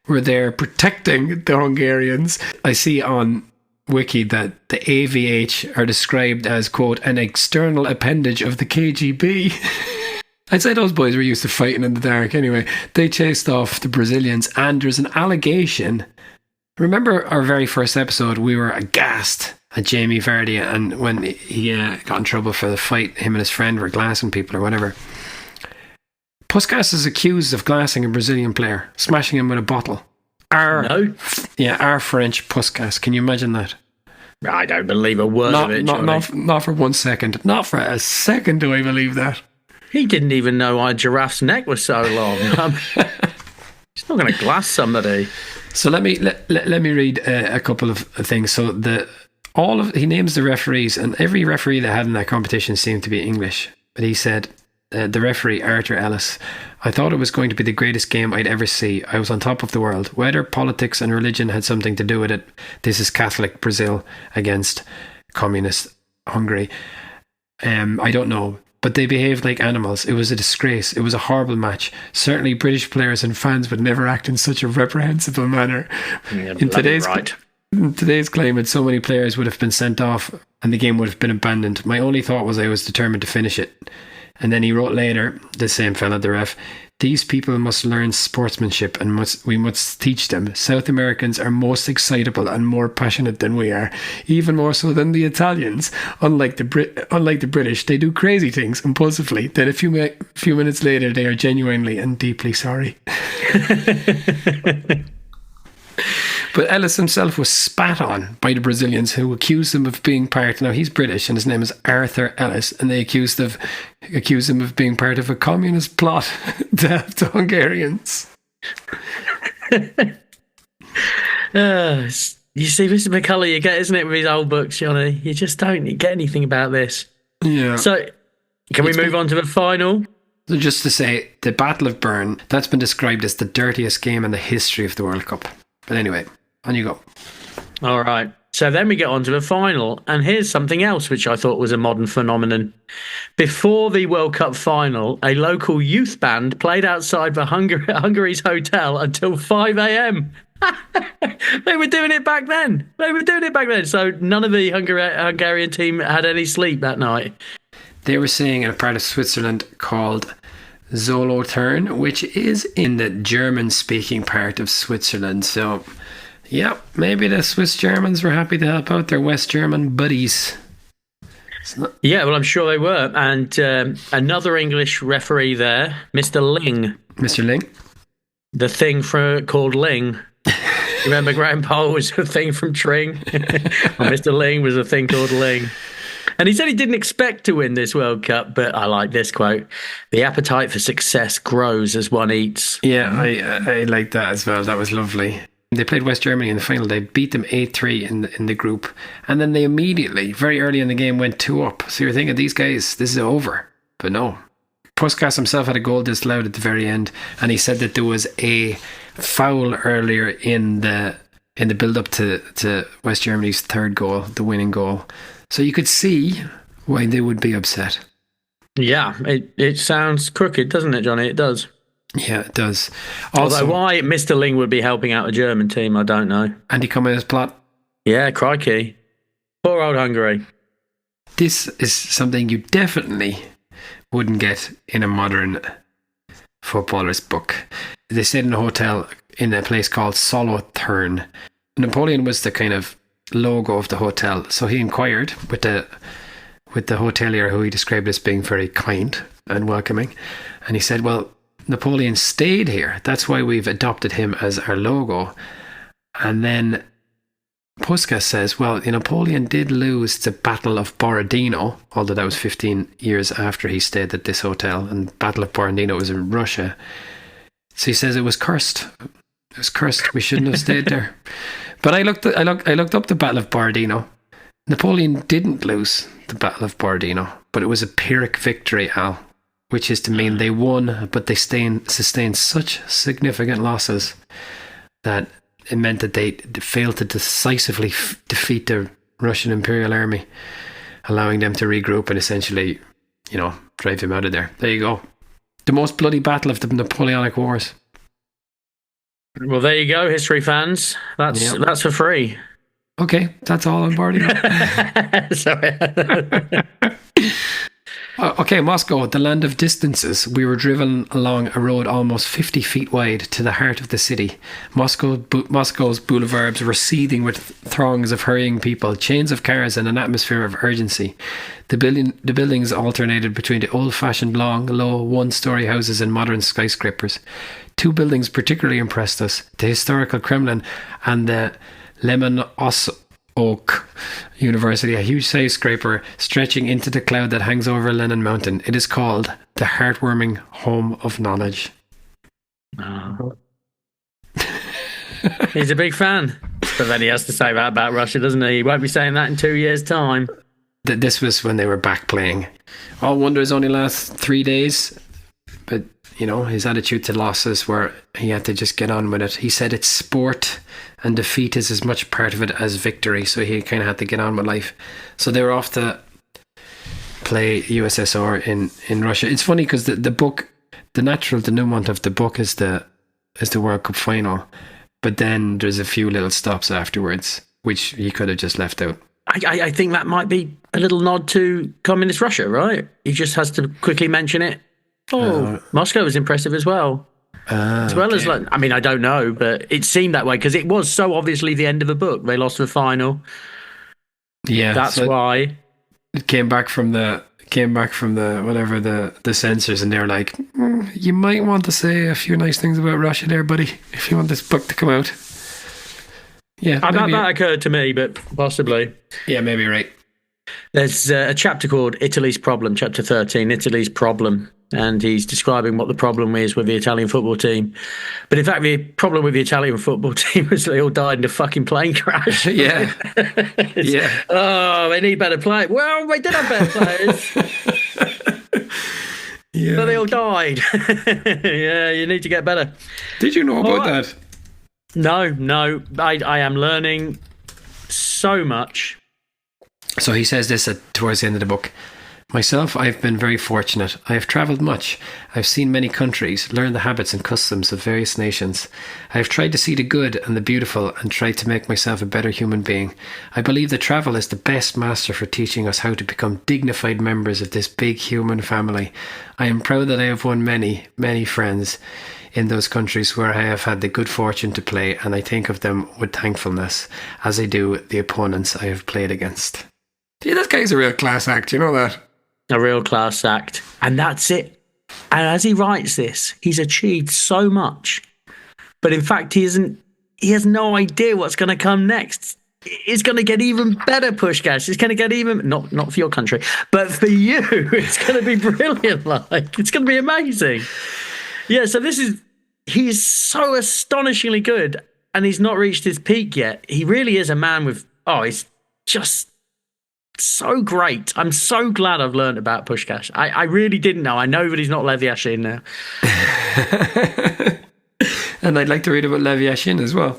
were there protecting the Hungarians. I see on Wiki that the AVH are described as, quote, an external appendage of the KGB. I'd say those boys were used to fighting in the dark anyway. They chased off the Brazilians, and there's an allegation. Remember our very first episode, we were aghast at Jamie Vardy, and when he got in trouble for the fight, him and his friend were glassing people or whatever. Puskás is accused of glassing a Brazilian player, smashing him with a bottle. Our Ferenc Puskás. Can you imagine that? I don't believe a word of it. Not for 1 second. Not for a second do I believe that. He didn't even know our giraffe's neck was so long. He's not going to glass somebody. So let me read a couple of things. So he names the referees, and every referee that had in that competition seemed to be English. But he said, the referee, Arthur Ellis, I thought it was going to be the greatest game I'd ever see. I was on top of the world. Whether politics and religion had something to do with it, this is Catholic Brazil against communist Hungary. I don't know. But they behaved like animals. It was a disgrace. It was a horrible match. Certainly British players and fans would never act in such a reprehensible manner. Yeah, in today's climate, so many players would have been sent off and the game would have been abandoned. My only thought was I was determined to finish it. And then he wrote later, the same fella, the ref, these people must learn sportsmanship and we must teach them. South Americans are most excitable and more passionate than we are, even more so than the Italians. Unlike the British, they do crazy things impulsively. Then a few minutes later, they are genuinely and deeply sorry. But Ellis himself was spat on by the Brazilians, who accused him of being part. Now he's British and his name is Arthur Ellis, and they accused him of being part of a communist plot to help the Hungarians. You see, Mr. McCullough, you get, isn't it, with his old books, Johnny? You just don't get anything about this. Yeah. So, can we move on to the final? So just to say, the Battle of Bern, that's been described as the dirtiest game in the history of the World Cup. But anyway, on you go. All right. So then we get on to the final. And here's something else which I thought was a modern phenomenon. Before the World Cup final, a local youth band played outside the Hungary's hotel until 5 a.m. They were doing it back then. So none of the Hungarian team had any sleep that night. They were staying in a part of Switzerland called Solothurn, which is in the German-speaking part of Switzerland. So, yeah, maybe the Swiss Germans were happy to help out their West German buddies. Yeah, well, I'm sure they were. And another English referee there, Mr. Ling. Mr. Ling? The thing called Ling. Remember Graham Poll was a thing from Tring? Well, Mr. Ling was a thing called Ling. And he said he didn't expect to win this World Cup, but I like this quote. The appetite for success grows as one eats. Yeah, I like that as well. That was lovely. They played West Germany in the final. They beat them 8-3 in the group. And then they immediately, very early in the game, went 2 up. So you're thinking, these guys, this is over. But no. Puskás himself had a goal disallowed at the very end, and he said that there was a foul earlier in the build-up to West Germany's third goal, the winning goal. So you could see why they would be upset. Yeah, it sounds crooked, doesn't it, Johnny? It does. Yeah, it does. Also, although why Mr. Ling would be helping out a German team, I don't know. Andy Cummings' plot. Yeah, crikey. Poor old Hungary. This is something you definitely wouldn't get in a modern footballer's book. They stayed in a hotel in a place called Solothurn. Napoleon was the kind of logo of the hotel, so he inquired with the hotelier, who he described as being very kind and welcoming, and he said, well, Napoleon stayed here, that's why we've adopted him as our logo. And then Puskás says, well, Napoleon did lose the Battle of Borodino, although that was 15 years after he stayed at this hotel, and the Battle of Borodino was in Russia. So he says it was cursed. It was cursed. We shouldn't have stayed there. But I looked up the Battle of Borodino. Napoleon didn't lose the Battle of Borodino, but it was a Pyrrhic victory, Al, which is to mean they won, but they sustained such significant losses that it meant that they failed to decisively defeat the Russian Imperial Army, allowing them to regroup and essentially, drive them out of there. There you go. The most bloody battle of the Napoleonic Wars. Well, there you go, history fans. That's for free. Okay, that's all on board. Sorry. Okay, Moscow, the land of distances. We were driven along a road almost 50 feet wide to the heart of the city. Moscow's boulevards were seething with throngs of hurrying people, chains of cars, and an atmosphere of urgency. The buildings alternated between the old-fashioned long, low, one-story houses and modern skyscrapers. Two buildings particularly impressed us: the historical Kremlin and the Oak University, a huge skyscraper stretching into the cloud that hangs over Lenin Mountain. It is called the heartwarming home of knowledge. Oh. He's a big fan. But then he has to say that about Russia, doesn't he? He won't be saying that in 2 years' time. This was when they were back playing. All wonders only last 3 days. But, his attitude to losses were he had to just get on with it. He said it's sport and defeat is as much part of it as victory. So he kind of had to get on with life. So they were off to play USSR in Russia. It's funny because the book, the denouement of the book is the World Cup final. But then there's a few little stops afterwards, which he could have just left out. I think that might be a little nod to communist Russia, right? He just has to quickly mention it. Moscow was impressive as well. As well as, I don't know, but it seemed that way because it was so obviously the end of the book. They lost the final. Yeah, that's why. It came back from the the censors, and they're like, you might want to say a few nice things about Russia there, buddy, if you want this book to come out. Yeah, that occurred to me, but possibly. Yeah, maybe you're right. There's a chapter called Italy's Problem, chapter 13, Italy's Problem. And he's describing what the problem is with the Italian football team. But in fact, the problem with the Italian football team was they all died in a fucking plane crash. Yeah. Yeah. Oh, they need better players. Well, they did have better players. Yeah. But they all died. Yeah, you need to get better. Did you know about that? No. I am learning so much. So he says this towards the end of the book. Myself, I've been very fortunate. I have travelled much. I've seen many countries, learned the habits and customs of various nations. I have tried to see the good and the beautiful and tried to make myself a better human being. I believe that travel is the best master for teaching us how to become dignified members of this big human family. I am proud that I have won many, many friends in those countries where I have had the good fortune to play, and I think of them with thankfulness, as I do the opponents I have played against. Yeah, this guy's a real class act, you know that? A real class act. And that's it. And as he writes this, he's achieved so much. But in fact, he has no idea what's going to come next. It's going to get even better, Puskás. It's going to get even, not for your country, but for you, it's going to be brilliant. It's going to be amazing. Yeah, so he's so astonishingly good, and he's not reached his peak yet. He really is a man with, he's just so great. I'm so glad I've learned about Puskás. I really didn't know. I know that he's not Lev Yashin now. And I'd like to read about Lev Yashin as well.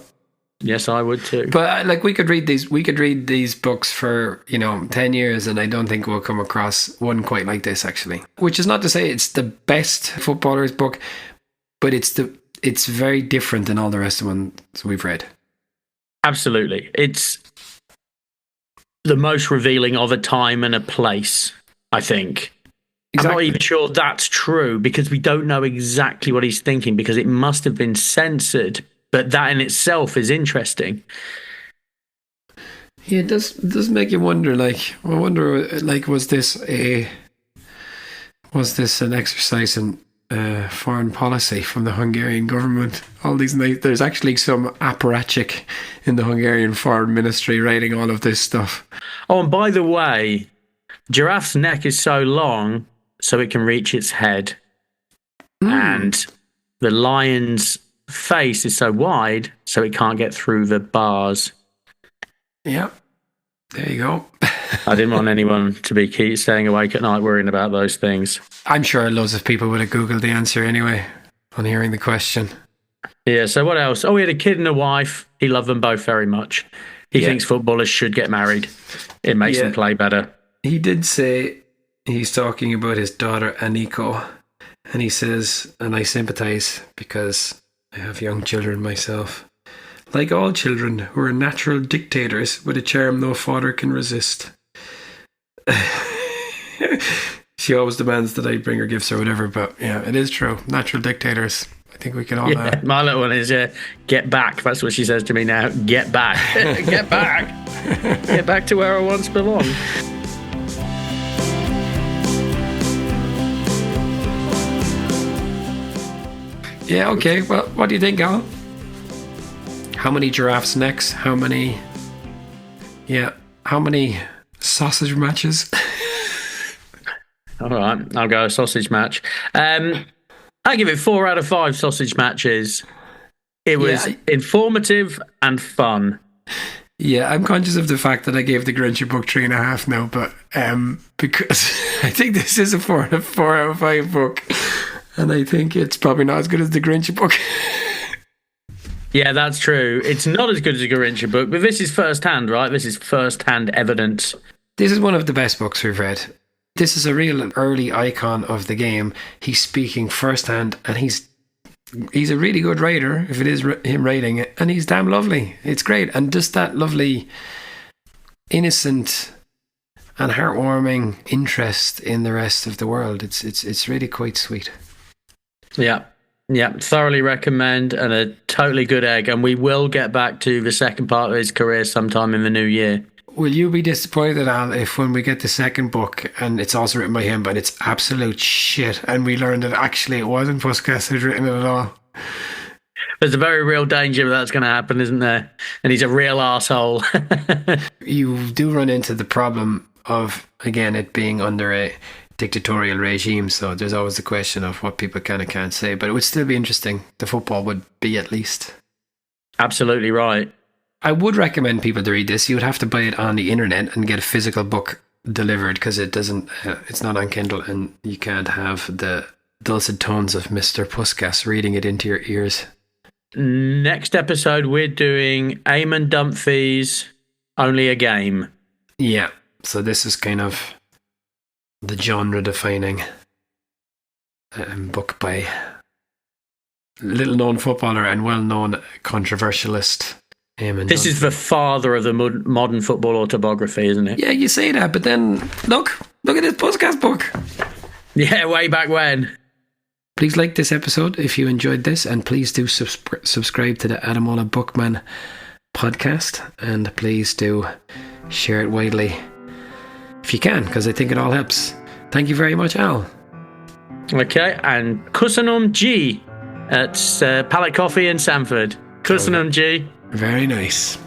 Yes, I would too. But like we could read these books for 10 years, and I don't think we'll come across one quite like this, actually. Which is not to say it's the best footballer's book, but it's very different than all the rest of the ones we've read. Absolutely. It's the most revealing of a time and a place, I think. Exactly. I'm not even sure that's true, because we don't know exactly what he's thinking, because it must have been censored. But that in itself is interesting. Yeah, it does make you wonder. Was this an exercise in foreign policy from the Hungarian government? All these there's actually some apparatchik in the Hungarian foreign ministry writing all of this stuff. Oh, and by the way, giraffe's neck is so long so it can reach its head, and the lion's face is so wide so it can't get through the bars. Yeah, there you go. I didn't want anyone to be staying awake at night worrying about those things. I'm sure loads of people would have Googled the answer anyway on hearing the question. Yeah, so what else? Oh, he had a kid and a wife. He loved them both very much. He thinks footballers should get married. It makes them play better. He did say he's talking about his daughter Aniko, and he says, and I sympathise because I have young children myself. Like all children who are natural dictators with a charm no father can resist. She always demands that I bring her gifts or whatever, but yeah, it is true. Natural dictators. I think we can all... my little one is, get back. That's what she says to me now. Get back. Get back. Get back to where I once belonged. Yeah, okay. Well, what do you think, Al? How many giraffes' necks? How many sausage matches? All right, I'll go a sausage match. I give it 4 out of 5 sausage matches. It was informative and fun. Yeah, I'm conscious of the fact that I gave the Grinch book 3.5 now, but because I think this is a 4 out of 5 book. And I think it's probably not as good as the Grinch book. Yeah, that's true. It's not as good as the Grinch book, but this is first-hand, right? This is first-hand evidence. This is one of the best books we've read. This is a real early icon of the game. He's speaking first-hand, and he's a really good writer, if it is him writing it, and he's damn lovely. It's great. And just that lovely, innocent and heartwarming interest in the rest of the world. It's really quite sweet. Yeah, thoroughly recommend, and a totally good egg. And we will get back to the second part of his career sometime in the new year. Will you be disappointed, Al, if when we get the second book, and it's also written by him, but it's absolute shit, and we learn that actually it wasn't Puskás who'd written it at all? There's a very real danger that's going to happen, isn't there? And he's a real arsehole. You do run into the problem of, again, it being under a dictatorial regime, so there's always the question of what people can and can't say, but it would still be interesting. The football would be, at least. Absolutely right. I would recommend people to read this. You would have to buy it on the internet and get a physical book delivered, because it's not on Kindle, and you can't have the dulcet tones of Mr. Puskás reading it into your ears. Next episode, we're doing Eamon Dunphy's Only a Game. Yeah, so this is kind of the genre-defining book by little-known footballer and well-known controversialist Eamon This Dunphy. is the father of the modern football autobiography, isn't it? Yeah, you say that, but then look at this Puskás book. Yeah, way back when. Please like this episode if you enjoyed this, and please do subscribe to the Adamola Bookman podcast, and please do share it widely if you can, because I think it all helps. Thank you very much, Al. Okay, and Köszönöm G at Pallet Coffee in Sanford. Köszönöm G. Very nice.